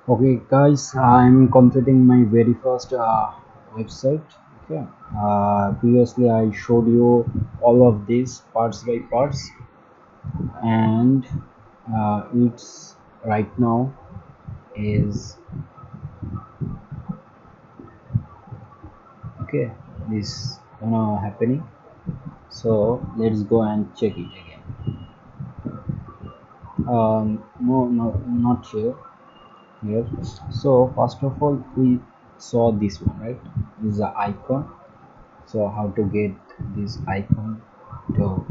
Okay, guys, I'm completing my very first website. Okay, previously I showed you all of these parts by parts, and it's right now is okay. This happening. So let's go and check it again. No, no, not here. Here. So first of all, we saw this one, right? This is the icon. So how to get this icon to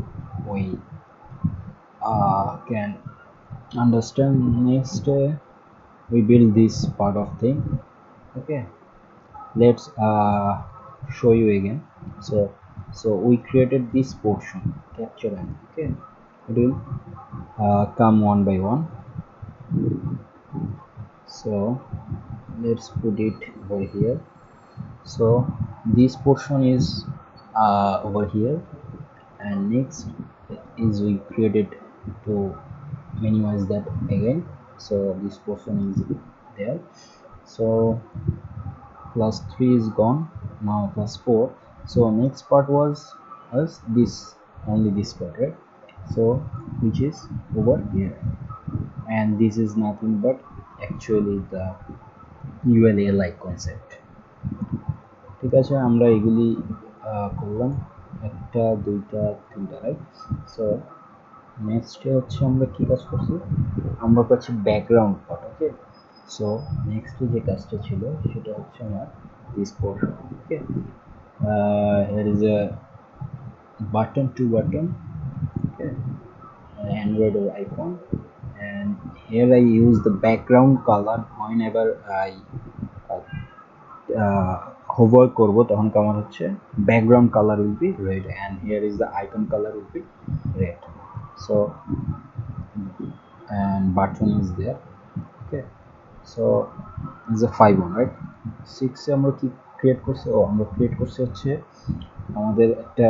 we can understand. Next we build this part of thing. Okay, let's show you again. So we created this portion capture and okay, it will come one by one. So let's put it over here. So this portion is over here, and next is we created to minimize that again. So this portion is there. So plus 3 is gone, now plus 4. So next part was as this, only this part, right? So which is over here, and this is nothing but actually the ULLI concept. ঠিক আছে, আমরা এগুলি করলাম একটা দুইটা তিনটা, right? So নেক্সটে হচ্ছে আমরা কি কাজ করছি, আমরা করছি ব্যাকগ্রাউন্ড পার্ট। ওকে, সো নেক্সট যে কাজটা ছিল সেটা হচ্ছে আমার this portion. Okay, here is a button, two button, okay, Android or iPhone, and here I use the background color whenever I hover করব তখন কেমন হচ্ছে background color will be red, and here is the icon color will be red. So and button is there. Okay, so is a 5 one, right? 6 এ আমরা কি create করছি, আমরা create করছি হচ্ছে আমাদের একটা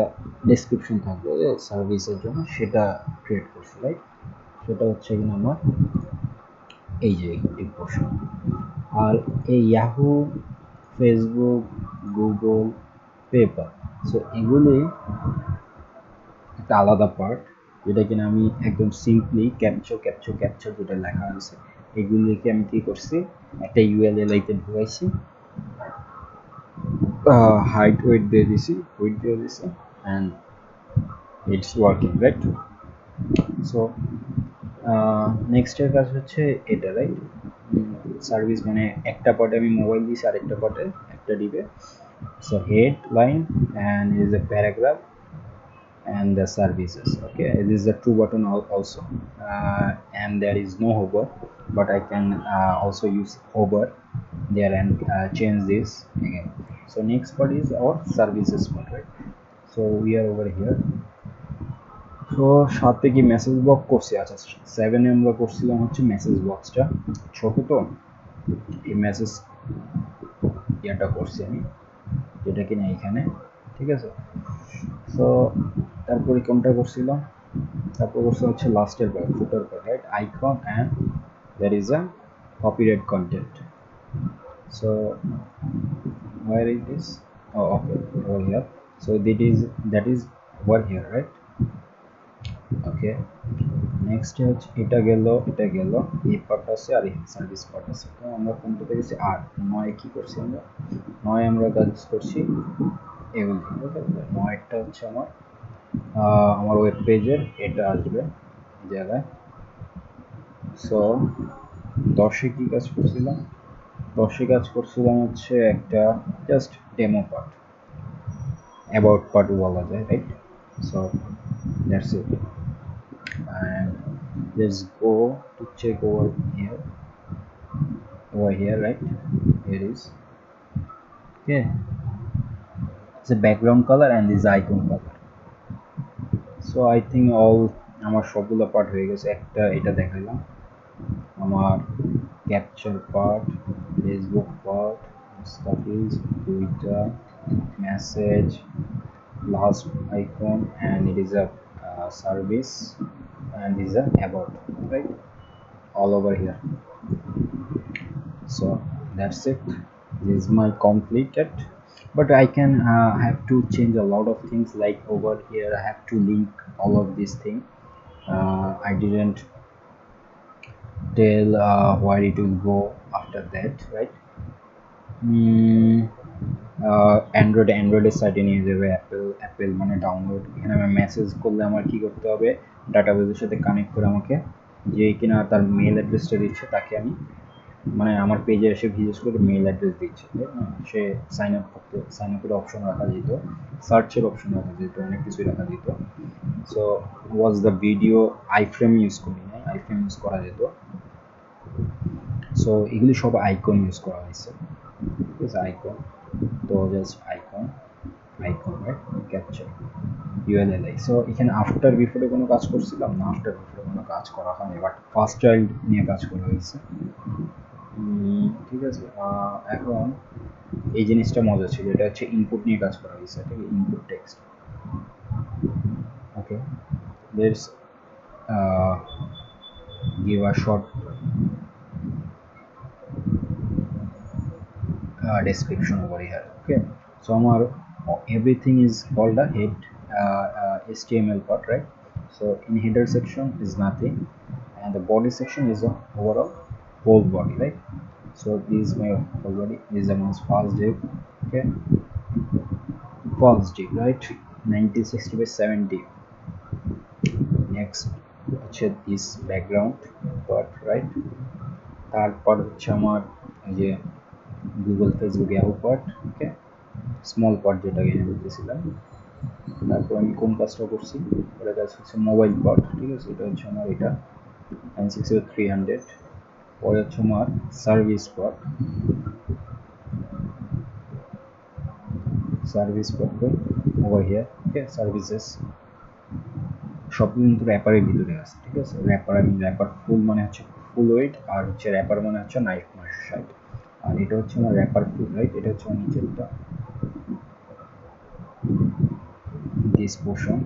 ডেসক্রিপশন থাকবে সার্ভিসের জন্য, সেটা ক্রিয়েট করছি, রাইট? সেটা হচ্ছে কিনা আমার এই যে এই পোর্শন। আর এই Yahoo, Facebook, Google, paper, so এগুলি একটা আলাদা পার্ট, যেটা কিনা আমি একদম সিম্পলি ক্যাপচার ক্যাপচার ক্যাপচার যেটা লেখা আছে এগুলিকে আমি কি করছি, একটা ইউএলএলআইতে ঢুকাইছি, হাইট ওয়েট দিয়ে দিছি, and it's working, right? So নেক্সটের কাজ হচ্ছে এটা, রাইট? সার্ভিস মানে একটা পার্টে আমি মোবাইল দিয়েছি, আরেকটা পার্টে একটা দিবে। So head line and is a paragraph and the services. Okay, this is a two button also, and there is no hover, but I can also use hover there and change this again. So next part is our services part, right? So we are over here. So সাথে কি message box করছি, আচ্ছা 7 এ আমরা করছিলাম হচ্ছে message বক্সটা ছোট, তো এই মেসেজ এটা করছি আমি, যেটা কিনা এখানে, ঠিক আছে? সো তারপরে কোনটা করছিলাম, তারপর করছে হচ্ছে লাস্টের part, footer part, right? Icon and there is a copyright content. So where it is, oh okay, over here. So that is over here, right? Okay, next হচ্ছে এটা গেল এই পার্ট আছে আর এই সার্ভিস পার্ট আছে। তো আমরা কোনটাতে গেছি, আর 9 কি করছি আমরা, 9 আমরা কাজ করছি এগুলি। ওকে, 9টা হচ্ছে আমার ওয়েব পেজের এটা আসবে এই জায়গায়। সো 10-এ কি কাজ করছিলাম, 10-এ কাজ করছিলাম হচ্ছে একটা just demo part, about part বলা যায়, right? So that's it, and let's go to check over here, right? Here is okay, it's a background color and this icon color. So I think all আমার সবগুলো part হয়ে গেছে। একটা এটা দেখাইলাম, আমার capture part, Facebook part, stoppage, Twitter, message, last icon, and it is a service, and this is a about, right? All over here. So that's it. This is my completed, but I can have to change a lot of things. Like over here I have to link all of these things. I didn't tell where it will go after that, right? অ্যান্ড্রয়েডের সাইটে নিয়ে যাবে, Apple মানে download. এখানে আমি message করলে আমার কী করতে হবে, ডাটাবেজের সাথে কানেক্ট করে আমাকে যে কিনা তার মেল অ্যাড্রেসটা দিচ্ছে তাকে আমি, মানে আমার পেজে এসে ভিজিট করে মেল অ্যাড্রেস দিচ্ছে, তাই না? সে সাইন আপের অপশন রাখা যেত, সার্চের অপশন রাখা যেত, অনেক কিছুই রাখা যেত। So was the video iframe use করি নাই, আইফ্রেম ইউজ করা যেত। সো এগুলি সব আইকন ইউজ করা হয়েছে, ঠিক আছে? আইকন, তো just icon right, capture U L L I. So এখানে আফটার বিফোরে কোনো কাজ করছিলাম না, আফটার বিফোরে কোনো কাজ করা হয়নি, বাট ফার্স্ট চাইল্ড নিয়ে কাজ করা হয়েছে। ঠিক আছে, এখন এই জিনিসটা মজা ছিল, এটা হচ্ছে ইনপুট নিয়ে কাজ করা হয়েছে, ঠিক আছে? Input text. Okay, let's give a short description over here. Okay, so our everything is called a head HTML part, right? So in header section is nothing, and the body section is a overall whole body, right? So this is my whole body. This is my first div. Okay, first div, right? 1960 by 70. Next হচ্ছে this background part, right? তারপর হচ্ছে আমার যে Google, Facebook, Yahoo part, ওকে, small part যেটাকে আমি বলতেছিলাম। তারপর আমি কোন কাজটা করছি, ওটা কাজ হচ্ছে মোবাইল পার্ট, ঠিক আছে? এটা হচ্ছে আমার এটা 960/300। পরে হচ্ছে আমার service part, over here, okay, services. সব কিন্তু র্যাপারের ভিতরে আছে, ঠিক আছে? র্যাপার ফুল মানে হচ্ছে ফুল ওয়েট, আর হচ্ছে র্যাপার মানে হচ্ছে 960। আর এটা হচ্ছে আমার র্যাপার ফুল, রাইট? এটা হচ্ছে আমার নিচেরটা, দিস পোর্শন।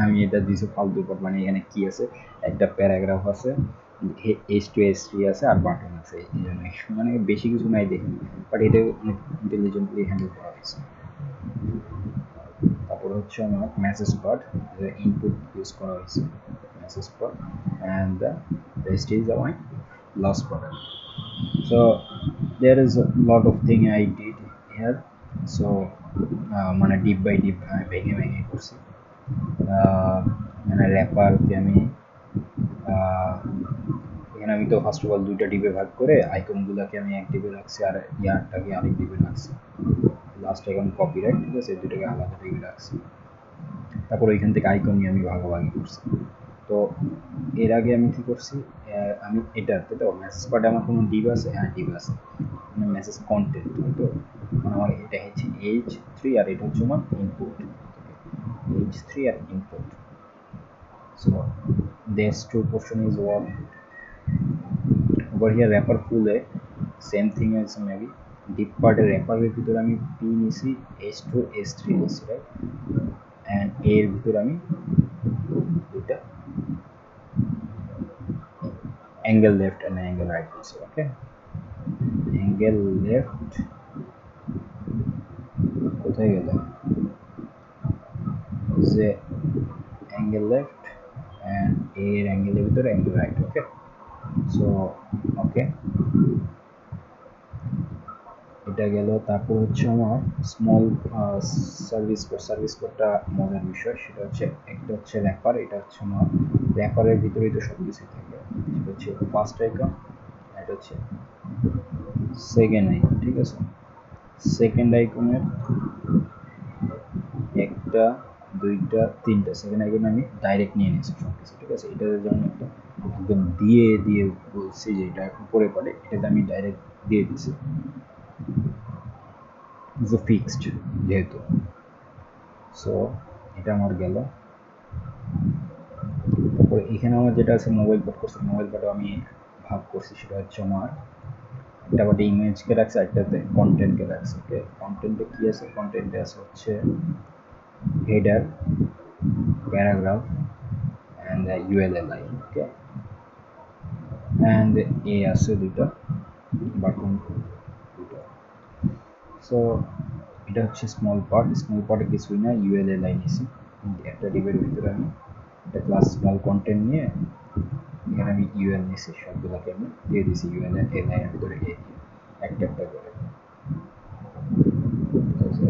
আমি এটা দিছি ফালতু পট, মানে এখানে কি আছে, একটা প্যারাগ্রাফ আছে, H2 H3 আছে, আর বাটন আছে, এই জন্য মানে বেশি কিছু নাই দেখুন, বাট এটা অনেক ইন্টেলিজেন্টলি হ্যান্ডেল করা হয়েছে। তারপরে হচ্ছে আমার মেসেজ পার্ট, ইনপুট ইউজ করা হয়েছে, message part, and the rest is আমার last product. So there is a lot of thing I did here. So মানে ডিপ বাই ডিপ ভেঙে ভেঙে করছি। মানে র্যাপারকে আমি এখানে আমি তো ফার্স্ট অফ অল দুইটা ডিপে ভাগ করে আইকনগুলোকে আমি এক ডিপে রাখছি, আর ইয়ারটাকে আরেক ডিপে রাখছি। লাস্ট আইকন কপিরাইট, ঠিক আছে? দুটোকে আলাদা ডিপে রাখছি। তারপর ওইখান থেকে আইকন নিয়ে আমি ভাগাভাগি করছি। তো এর আগে আমি কি করছি, আমি এটাতে তো মেসেজ পার্টে আমার কোনো ডিপ আছে, হ্যাঁ ডিপ আছে, মানে মেসেজ কন্টেন্ট, তো মানে আমার এটা হচ্ছে H3, আর এটা হচ্ছে আমার ইনপুট, H3 আর input. So this two portion is what over here wrapper full है, same thing as maybe deep part wrapper এর ভিতরে আমি p নিছি, H2 H3 নিছি, right? and a এর ভিতরে আমি দুইটা angle left and angle right নিছি, okay? angle left কোথায় গেল, যে angle left and a এর angle এর ভিতরে angle right, okay? so okay, এটা গেল। তারপর হচ্ছে আমার স্মল সার্ভিস কোডটা মজার বিষয়, সেটা হচ্ছে একটা হচ্ছে র্যাপার, এটা হচ্ছে আমার র্যাপারের ভিতরেই তো সব কিছু থাকে, সেটা হচ্ছে ফার্স্ট আইকন, এটা হচ্ছে সেকেন্ড আইকন, ঠিক আছে? সেকেন্ড আইকনের একটা, দুইটা, তিনটা সেকেন্ড আইকন আমি ডাইরেক্ট নিয়ে নিয়েছি সব কিছু, ঠিক আছে? এটার জন্য একটা একদম দিয়ে দিয়ে বলছি যে এটা উপরে পড়ে, এটাতে আমি ডাইরেক্ট দিয়ে দিছি, ফিক্সড যেহেতু। সো এটা আমার গেল। তারপরে এখানে আমার যেটা আছে মোবাইল পার্ট করছি, মোবাইল পার্টও আমি ভাগ করছি, সেটা হচ্ছে আমার একটা পার্টে ইমেজকে রাখছে, একটাতে কন্টেন্টকে রাখছে, ওকে? কন্টেন্টে কি আছে, কন্টেন্টে আছে হচ্ছে header, paragraph, and U L L I, okay? And এ আছে দুইটা, বাটন দুটো। সো এটা হচ্ছে স্মল পার্টে কিছুই না, ইউএলএ লাইন এসি একটা ডিবের ভিতরে আমি একটা ক্লাস স্মল কন্টেন্ট নিয়ে এখানে আমি ইউএল নিয়েছি, সবগুলোকে আমি দিয়ে দিয়েছি ইউএল এ লাইনের ভিতরে এ দিয়ে একটা একটা করে,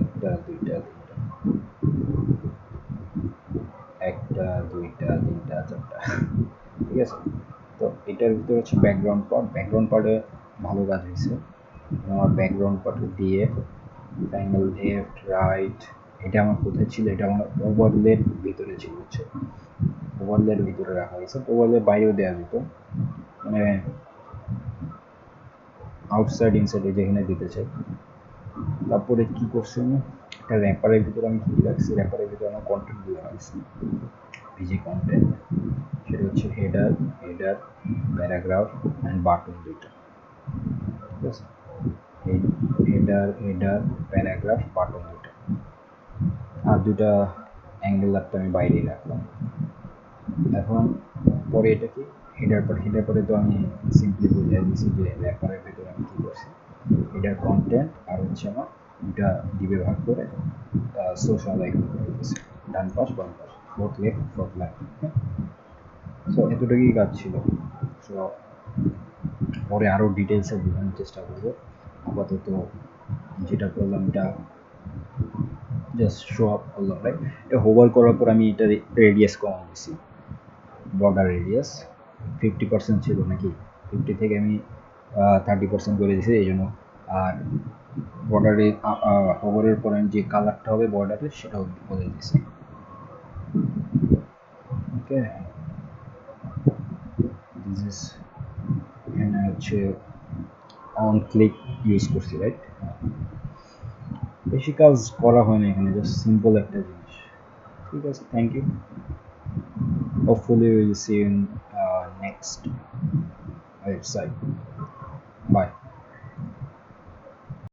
একটা দুইটা তিনটা, একটা দুইটা তিনটা চারটা, ঠিক আছে। তো এটার ভিতরে হচ্ছে ব্যাকগ্রাউন্ড পার্টে ভালো কাজ হয়েছে। আমার ব্যাকগ্রাউন্ড পার্টে দিয়ে ট্রায়াঙ্গেল লেফট রাইট, এটা আমার কোথায় ছিল, এটা আমার ওভারলের ভিতরে ছিল হচ্ছে, ওভারলের ভিতরে রাখা হয়েছে, ওভারলে বাইরেও দেওয়া যেত, মানে আউটসাইড ইনসাইডে যেখানে দিতে চাই। তারপরে কি করছি আমি, একটা র্যাপারের ভিতরে আমি কি রাখছি, র্যাপারের ভিতরে আমার কন্টেন্ট দিয়ে রাখছি, এই যে কন্টেন্ট, সেটা হচ্ছে হেডার প্যারাগ্রাফ অ্যান্ড বাটন দুইটা, ঠিক আছে। হেডার প্যারাগ্রাফ বাটন দুইটা, আর দুটা অ্যাঙ্গেলারটা আমি বাইরেই রাখলাম। এখন পরে এটা কি হেডার পরে তো আমি সিম্পলি বুঝিয়ে দিচ্ছি যে র্যাপারের ভেতরে আমি কী করছি, হেডার কন্টেন্ট আর হচ্ছে আমার দুটা ডিবে ভাগ করে সোশ্যাল আইকন করে দিয়েছি, ডান পাশ বাম পাশ, ফোর্থ লেফট। সো এতটুকুই কাজ ছিল। সো পরে আরও ডিটেলসে বোঝানোর চেষ্টা করবো, আপাতত যেটা করলাম এটা জাস্ট শো আপ করলাম, রাইট। এটা হোভার করার পর আমি এটা রেডিয়াস কমান দিছি, বর্ডার রেডিয়াস 50% ছিল নাকি, 50 থেকে আমি 30% করে দিয়েছি এই জন্য। আর বর্ডারে হোভারের পর আমি যে কালারটা হবে বর্ডারে সেটাও বলে দিয়েছি, ওকে। দিস ইজ, এখানে হচ্ছে অন ক্লিক ইউজ করছি, রাইট। বেশি কাজ করা হয় না এখানে, জাস্ট সিম্পল একটা জিনিস, ঠিক আছে। Thank you, hopefully we will see you in next website. Bye.